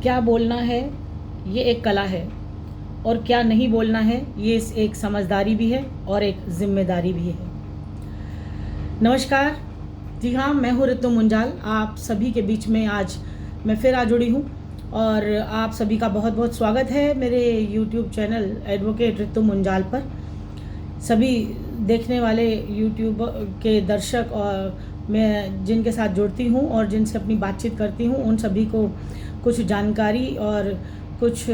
क्या बोलना है ये एक कला है और क्या नहीं बोलना है ये एक समझदारी भी है और एक जिम्मेदारी भी है। नमस्कार जी हाँ, मैं हूँ ऋतु मुंजाल। आप सभी के बीच में आज मैं फिर आ जुड़ी हूँ और आप सभी का बहुत बहुत स्वागत है मेरे YouTube चैनल एडवोकेट ऋतु मुंजाल पर। सभी देखने वाले YouTube के दर्शक और मैं जिनके साथ जुड़ती हूँ और जिनसे अपनी बातचीत करती हूँ उन सभी को कुछ जानकारी और कुछ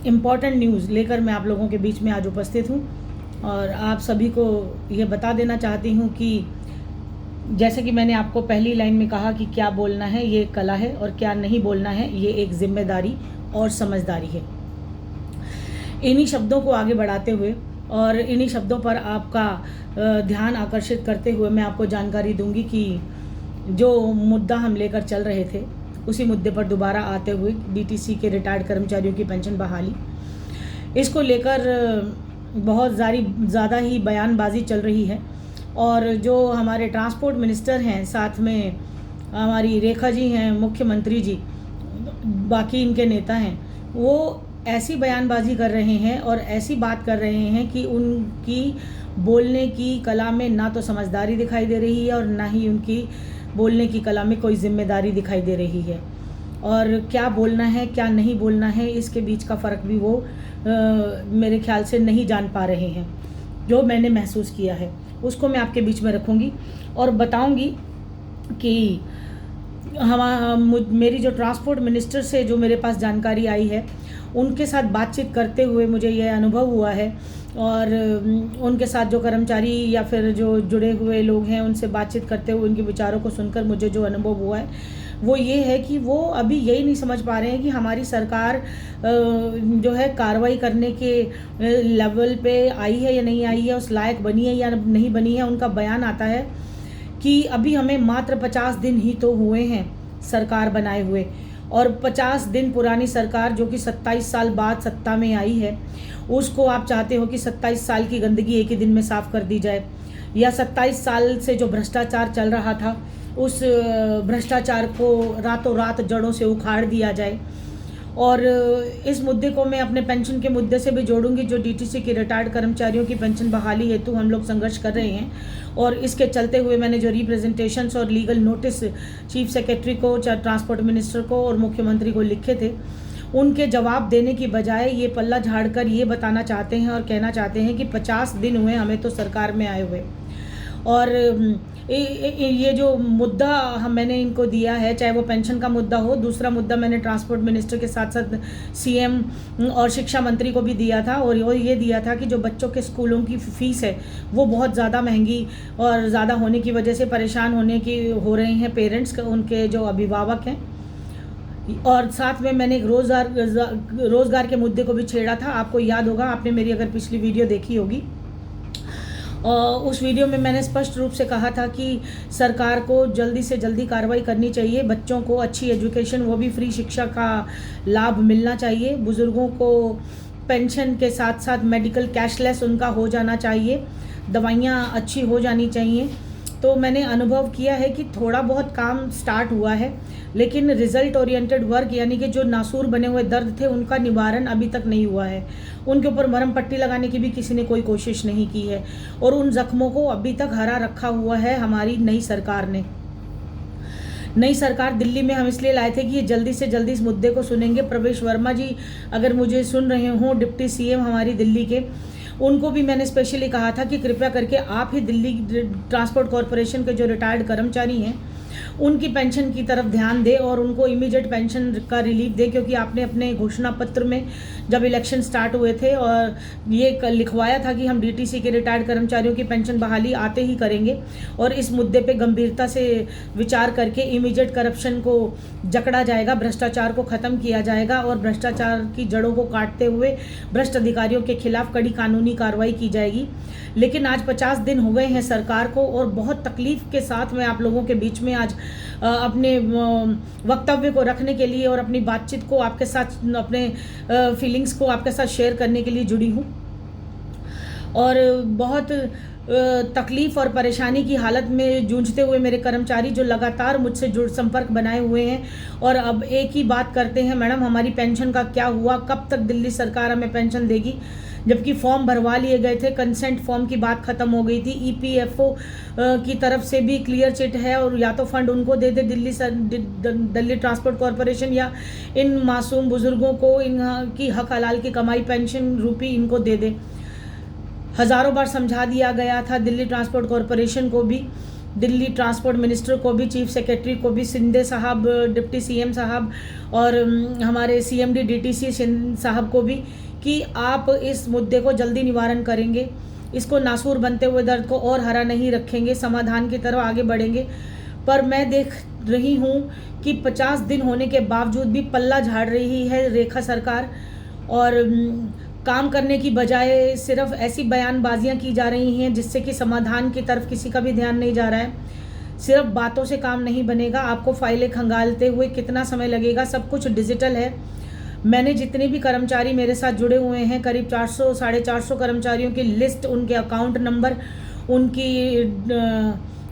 इम्पॉर्टेंट न्यूज़ लेकर मैं आप लोगों के बीच में आज उपस्थित हूँ। और आप सभी को ये बता देना चाहती हूँ कि जैसे कि मैंने आपको पहली लाइन में कहा कि क्या बोलना है ये एक कला है और क्या नहीं बोलना है ये एक जिम्मेदारी और समझदारी है। इन्हीं शब्दों को आगे बढ़ाते हुए और इन्हीं शब्दों पर आपका ध्यान आकर्षित करते हुए मैं आपको जानकारी दूंगी कि जो मुद्दा हम लेकर चल रहे थे उसी मुद्दे पर दोबारा आते हुए डीटीसी के रिटायर्ड कर्मचारियों की पेंशन बहाली, इसको लेकर बहुत ज़्यादा ही बयानबाजी चल रही है। और जो हमारे ट्रांसपोर्ट मिनिस्टर हैं, साथ में हमारी रेखा जी हैं, मुख्यमंत्री जी, बाकी इनके नेता हैं, वो ऐसी बयानबाजी कर रहे हैं और ऐसी बात कर रहे हैं कि उनकी बोलने की कला में ना तो समझदारी दिखाई दे रही है और ना ही उनकी बोलने की कला में कोई जिम्मेदारी दिखाई दे रही है। और क्या बोलना है क्या नहीं बोलना है इसके बीच का फ़र्क भी वो मेरे ख्याल से नहीं जान पा रहे हैं। जो मैंने महसूस किया है उसको मैं आपके बीच में रखूँगी और बताऊँगी कि मेरी जो ट्रांसपोर्ट मिनिस्टर से जो मेरे पास जानकारी आई है उनके साथ बातचीत करते हुए मुझे यह अनुभव हुआ है और उनके साथ जो कर्मचारी या फिर जो जुड़े हुए लोग हैं उनसे बातचीत करते हुए उनके विचारों को सुनकर मुझे जो अनुभव हुआ है वो ये है कि वो अभी यही नहीं समझ पा रहे हैं कि हमारी सरकार जो है कार्रवाई करने के लेवल पे आई है या नहीं आई है, उस लायक बनी है या नहीं बनी है। उनका बयान आता है कि अभी हमें मात्र 50 दिन ही तो हुए हैं सरकार बनाए हुए, और 50 दिन पुरानी सरकार जो कि 27 साल बाद सत्ता में आई है उसको आप चाहते हो कि 27 साल की गंदगी एक ही दिन में साफ़ कर दी जाए, या 27 साल से जो भ्रष्टाचार चल रहा था उस भ्रष्टाचार को रातों रात जड़ों से उखाड़ दिया जाए। और इस मुद्दे को मैं अपने पेंशन के मुद्दे से भी जोड़ूंगी, जो डीटीसी के रिटायर्ड कर्मचारियों की पेंशन बहाली हेतु हम लोग संघर्ष कर रहे हैं। और इसके चलते हुए मैंने जो रिप्रेजेंटेशंस और लीगल नोटिस चीफ सेक्रेटरी को, ट्रांसपोर्ट मिनिस्टर को और मुख्यमंत्री को लिखे थे, उनके जवाब देने की बजाय ये पल्ला झाड़कर ये बताना चाहते हैं और कहना चाहते हैं कि 50 दिन हुए हमें तो सरकार में आए हुए। और ये जो मुद्दा मैंने इनको दिया है, चाहे वो पेंशन का मुद्दा हो, दूसरा मुद्दा मैंने ट्रांसपोर्ट मिनिस्टर के साथ साथ सीएम और शिक्षा मंत्री को भी दिया था, और ये दिया था कि जो बच्चों के स्कूलों की फ़ीस है वो बहुत ज़्यादा महंगी और ज़्यादा होने की वजह से परेशान हो रहे हैं पेरेंट्स, उनके जो अभिभावक हैं। और साथ में मैंने एक रोज़गार के मुद्दे को भी छेड़ा था। आपको याद होगा, आपने मेरी अगर पिछली वीडियो देखी होगी, उस वीडियो में मैंने स्पष्ट रूप से कहा था कि सरकार को जल्दी से जल्दी कार्रवाई करनी चाहिए, बच्चों को अच्छी एजुकेशन, वो भी फ्री शिक्षा का लाभ मिलना चाहिए, बुज़ुर्गों को पेंशन के साथ साथ मेडिकल कैशलेस उनका हो जाना चाहिए, दवाइयाँ अच्छी हो जानी चाहिए। तो मैंने अनुभव किया है कि थोड़ा बहुत काम स्टार्ट हुआ है, लेकिन रिजल्ट ओरिएंटेड वर्क यानी कि जो नासूर बने हुए दर्द थे उनका निवारण अभी तक नहीं हुआ है। उनके ऊपर मरहम पट्टी लगाने की भी किसी ने कोई कोशिश नहीं की है, और उन जख्मों को अभी तक हरा रखा हुआ है हमारी नई सरकार ने। नई सरकार दिल्ली में हम इसलिए लाए थे कि ये जल्दी से जल्दी इस मुद्दे को सुनेंगे। प्रवेश वर्मा जी अगर मुझे सुन रहे हों, डिप्टी सीएम हमारी दिल्ली के, उनको भी मैंने स्पेशली कहा था कि कृपया करके आप ही दिल्ली ट्रांसपोर्ट कॉरपोरेशन के जो रिटायर्ड कर्मचारी हैं उनकी पेंशन की तरफ ध्यान दें और उनको इमीडिएट पेंशन का रिलीफ दें, क्योंकि आपने अपने घोषणा पत्र में जब इलेक्शन स्टार्ट हुए थे और ये लिखवाया था कि हम डीटीसी के रिटायर्ड कर्मचारियों की पेंशन बहाली आते ही करेंगे, और इस मुद्दे पे गंभीरता से विचार करके इमीडिएट करप्शन को जकड़ा जाएगा, भ्रष्टाचार को ख़त्म किया जाएगा और भ्रष्टाचार की जड़ों को काटते हुए भ्रष्ट अधिकारियों के खिलाफ कड़ी कानूनी कार्रवाई की जाएगी। लेकिन आज 50 दिन हो गए हैं सरकार को, और बहुत तकलीफ़ के साथ मैं आप लोगों के बीच में आज अपने वक्तव्य को रखने के लिए और अपनी बातचीत को आपके साथ, अपने फीलिंग्स को आपके साथ शेयर करने के लिए जुड़ी हूँ। और बहुत तकलीफ़ और परेशानी की हालत में जूझते हुए मेरे कर्मचारी जो लगातार मुझसे जुड़ संपर्क बनाए हुए हैं और अब एक ही बात करते हैं, मैडम हमारी पेंशन का क्या हुआ, कब तक दिल्ली सरकार हमें पेंशन देगी। जबकि फॉर्म भरवा लिए गए थे, कंसेंट फॉर्म की बात ख़त्म हो गई थी, ईपीएफओ की तरफ से भी क्लियर चिट है और या तो फंड उनको दे दे दिल्ली ट्रांसपोर्ट कॉरपोरेशन, या इन मासूम बुज़ुर्गों को इनकी हक हलाल की कमाई पेंशन रूपी इनको दे दे। हज़ारों बार समझा दिया गया था दिल्ली ट्रांसपोर्ट कॉरपोरेशन को भी, दिल्ली ट्रांसपोर्ट मिनिस्टर को भी, चीफ सेक्रेटरी को भी, शिंदे साहब डिप्टी सीएम साहब और हमारे सीएमडी डीटीसी साहब को भी, कि आप इस मुद्दे को जल्दी निवारण करेंगे, इसको नासूर बनते हुए दर्द को और हरा नहीं रखेंगे, समाधान की तरफ आगे बढ़ेंगे। पर मैं देख रही हूँ कि 50 दिन होने के बावजूद भी पल्ला झाड़ रही है रेखा सरकार और काम करने की बजाय सिर्फ ऐसी बयानबाजियां की जा रही हैं जिससे कि समाधान की तरफ किसी का भी ध्यान नहीं जा रहा है। सिर्फ बातों से काम नहीं बनेगा, आपको फाइलें खंगालते हुए कितना समय लगेगा, सब कुछ डिजिटल है। मैंने जितने भी कर्मचारी मेरे साथ जुड़े हुए हैं, करीब 400 साढ़े 400 कर्मचारियों की लिस्ट, उनके अकाउंट नंबर, उनकी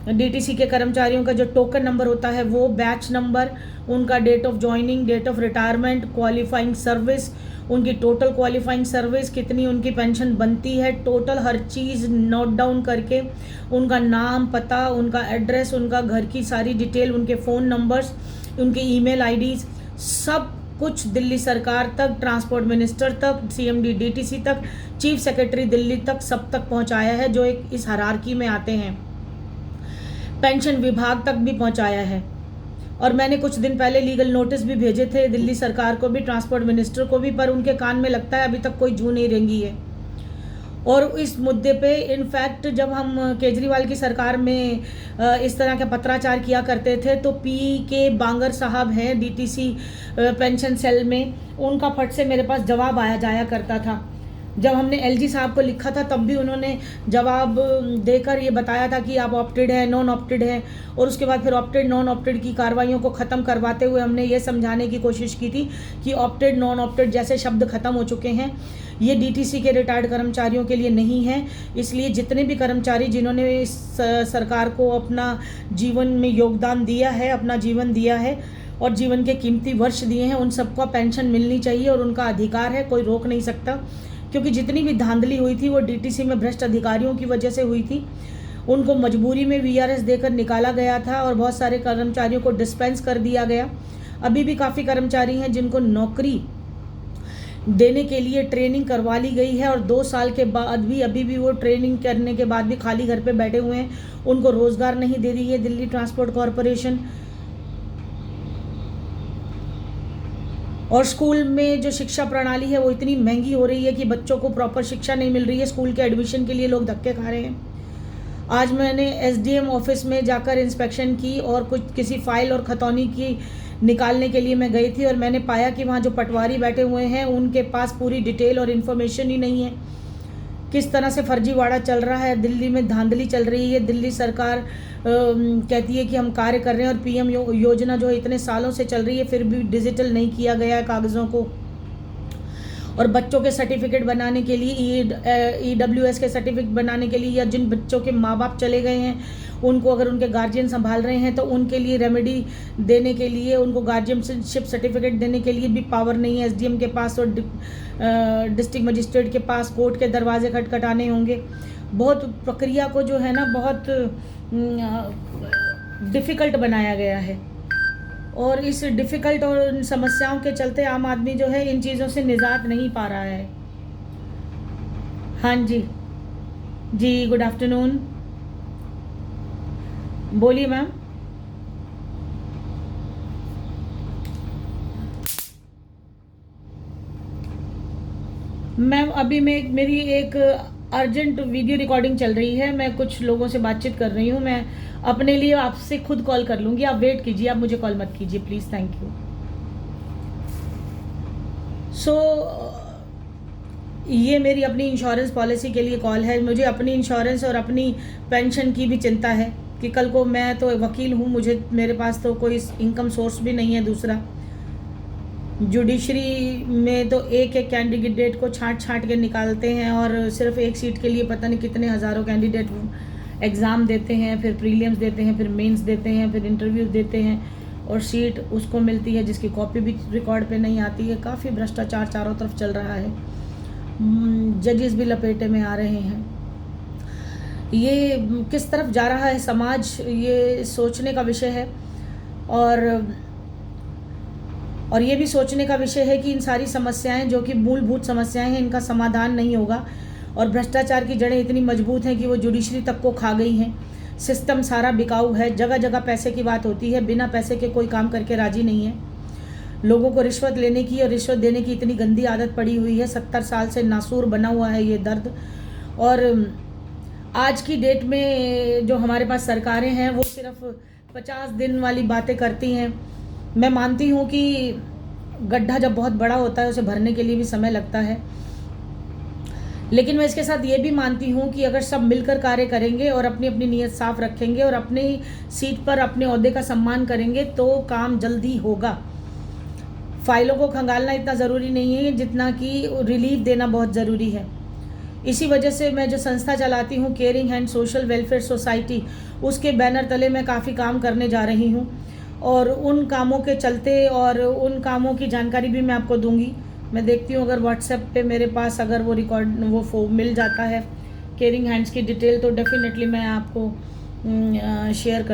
डीटीसी के कर्मचारियों का जो टोकन नंबर होता है वो, बैच नंबर, उनका date of joining, date of retirement, qualifying service, उनकी टोटल क्वालिफाइंग सर्विस, कितनी उनकी पेंशन बनती है, टोटल हर चीज़ नोट डाउन करके, उनका नाम, पता, उनका एड्रेस, उनका घर की सारी डिटेल, उनके फ़ोन नंबर्स, उनके ईमेल आईडीज़, सब कुछ दिल्ली सरकार तक, ट्रांसपोर्ट मिनिस्टर तक, सीएमडी डीटीसी तक, चीफ सेक्रेटरी दिल्ली तक, सब तक पहुंचाया है जो एक इस हायरार्की में आते हैं। पेंशन विभाग तक भी पहुंचाया है। और मैंने कुछ दिन पहले लीगल नोटिस भी भेजे थे दिल्ली सरकार को भी, ट्रांसपोर्ट मिनिस्टर को भी, पर उनके कान में लगता है अभी तक कोई जू नहीं रेंगी है। और इस मुद्दे पे इनफैक्ट जब हम केजरीवाल की सरकार में इस तरह का पत्राचार किया करते थे तो के बांगर साहब हैं डीटीसी पेंशन सेल में, उनका फट से मेरे पास जवाब आया जाया करता था। जब हमने एलजी साहब को लिखा था तब भी उन्होंने जवाब देकर ये बताया था कि आप ऑप्टेड है, नॉन ऑप्टेड है, और उसके बाद फिर ऑप्टेड नॉन ऑप्टेड की कार्रवाइयों को ख़त्म करवाते हुए हमने ये समझाने की कोशिश की थी कि ऑप्टेड नॉन ऑप्टेड जैसे शब्द ख़त्म हो चुके हैं, ये डीटीसी के रिटायर्ड कर्मचारियों के लिए नहीं है। इसलिए जितने भी कर्मचारी जिन्होंने इस सरकार को अपना जीवन में योगदान दिया है, अपना जीवन दिया है और जीवन के कीमती वर्ष दिए हैं, उन सबको पेंशन मिलनी चाहिए और उनका अधिकार है, कोई रोक नहीं सकता। क्योंकि जितनी भी धांधली हुई थी वो डीटीसी में भ्रष्ट अधिकारियों की वजह से हुई थी। उनको मजबूरी में वीआरएस देकर निकाला गया था और बहुत सारे कर्मचारियों को डिस्पेंस कर दिया गया। अभी भी काफ़ी कर्मचारी हैं जिनको नौकरी देने के लिए ट्रेनिंग करवा ली गई है और 2 साल के बाद भी अभी भी वो ट्रेनिंग करने के बाद भी खाली घर पे बैठे हुए हैं, उनको रोज़गार नहीं दे रही है दिल्ली ट्रांसपोर्ट कॉरपोरेशन। और स्कूल में जो शिक्षा प्रणाली है वो इतनी महंगी हो रही है कि बच्चों को प्रॉपर शिक्षा नहीं मिल रही है, स्कूल के एडमिशन के लिए लोग धक्के खा रहे हैं। आज मैंने एसडीएम ऑफिस में जाकर इंस्पेक्शन की और कुछ किसी फाइल और खतौनी की निकालने के लिए मैं गई थी और मैंने पाया कि वहाँ जो पटवारी बैठे हुए हैं उनके पास पूरी डिटेल और इन्फॉर्मेशन ही नहीं है। किस तरह से फर्जीवाड़ा चल रहा है, दिल्ली में धांधली चल रही है। दिल्ली सरकार कहती है कि हम कार्य कर रहे हैं और पीएम योजना जो इतने सालों से चल रही है फिर भी डिजिटल नहीं किया गया है कागज़ों को। और बच्चों के सर्टिफिकेट बनाने के लिए EWS के सर्टिफिकेट बनाने के लिए, या जिन बच्चों के माँ बाप चले गए हैं उनको अगर उनके गार्जियन संभाल रहे हैं तो उनके लिए रेमेडी देने के लिए, उनको गार्जियनशिप सर्टिफिकेट देने के लिए भी पावर नहीं है एसडीएम के पास और डिस्ट्रिक्ट मजिस्ट्रेट के पास। कोर्ट के दरवाजे खटखटाने होंगे। बहुत प्रक्रिया को जो है ना बहुत डिफ़िकल्ट बनाया गया है और इस डिफ़िकल्ट और इन समस्याओं के चलते आम आदमी जो है इन चीज़ों से निजात नहीं पा रहा है। हाँ जी जी, गुड आफ्टरनून, बोलिए मैम। मैम अभी मेरी एक अर्जेंट वीडियो रिकॉर्डिंग चल रही है, मैं कुछ लोगों से बातचीत कर रही हूँ। मैं अपने लिए आपसे खुद कॉल कर लूँगी, आप वेट कीजिए, आप मुझे कॉल मत कीजिए प्लीज़, थैंक यू। ये मेरी अपनी इंश्योरेंस पॉलिसी के लिए कॉल है। मुझे अपनी इंश्योरेंस और अपनी पेंशन की भी चिंता है कि कल को मैं तो वकील हूँ, मेरे पास तो कोई इनकम सोर्स भी नहीं है दूसरा। जुडिशरी में तो एक एक कैंडिडेट को छांट छांट के निकालते हैं और सिर्फ एक सीट के लिए पता नहीं कितने हज़ारों कैंडिडेट एग्ज़ाम देते हैं, फिर प्रीलिम्स देते हैं, फिर मेंस देते हैं, फिर इंटरव्यू देते हैं और सीट उसको मिलती है जिसकी कॉपी भी रिकॉर्ड पे नहीं आती है। काफ़ी भ्रष्टाचार चारों तरफ चल रहा है, जजेस भी लपेटे में आ रहे हैं। ये किस तरफ जा रहा है समाज, ये सोचने का विषय है। और ये भी सोचने का विषय है कि इन सारी समस्याएं जो कि मूलभूत समस्याएं हैं, इनका समाधान नहीं होगा और भ्रष्टाचार की जड़ें इतनी मजबूत हैं कि वो जुडिशरी तक को खा गई हैं। सिस्टम सारा बिकाऊ है, जगह जगह पैसे की बात होती है, बिना पैसे के कोई काम करके राजी नहीं है। लोगों को रिश्वत लेने की और रिश्वत देने की इतनी गंदी आदत पड़ी हुई है, 70 साल से नासूर बना हुआ है ये दर्द। और आज की डेट में जो हमारे पास सरकारें हैं वो सिर्फ 50 दिन वाली बातें करती हैं। मैं मानती हूँ कि गड्ढा जब बहुत बड़ा होता है उसे भरने के लिए भी समय लगता है, लेकिन मैं इसके साथ ये भी मानती हूँ कि अगर सब मिलकर कार्य करेंगे और अपनी अपनी नीयत साफ रखेंगे और अपनी सीट पर अपने ओहदे का सम्मान करेंगे तो काम जल्दी होगा। फाइलों को खंगालना इतना ज़रूरी नहीं है जितना कि रिलीफ देना बहुत ज़रूरी है। इसी वजह से मैं जो संस्था चलाती हूँ, caring hand social welfare society, उसके बैनर तले मैं काफ़ी काम करने जा रही हूँ और उन कामों के चलते और उन कामों की जानकारी भी मैं आपको दूंगी। मैं देखती हूँ अगर व्हाट्सएप पे मेरे पास अगर वो रिकॉर्ड वो मिल जाता है केयरिंग हैंड्स की डिटेल तो डेफिनेटली मैं आपको शेयर कर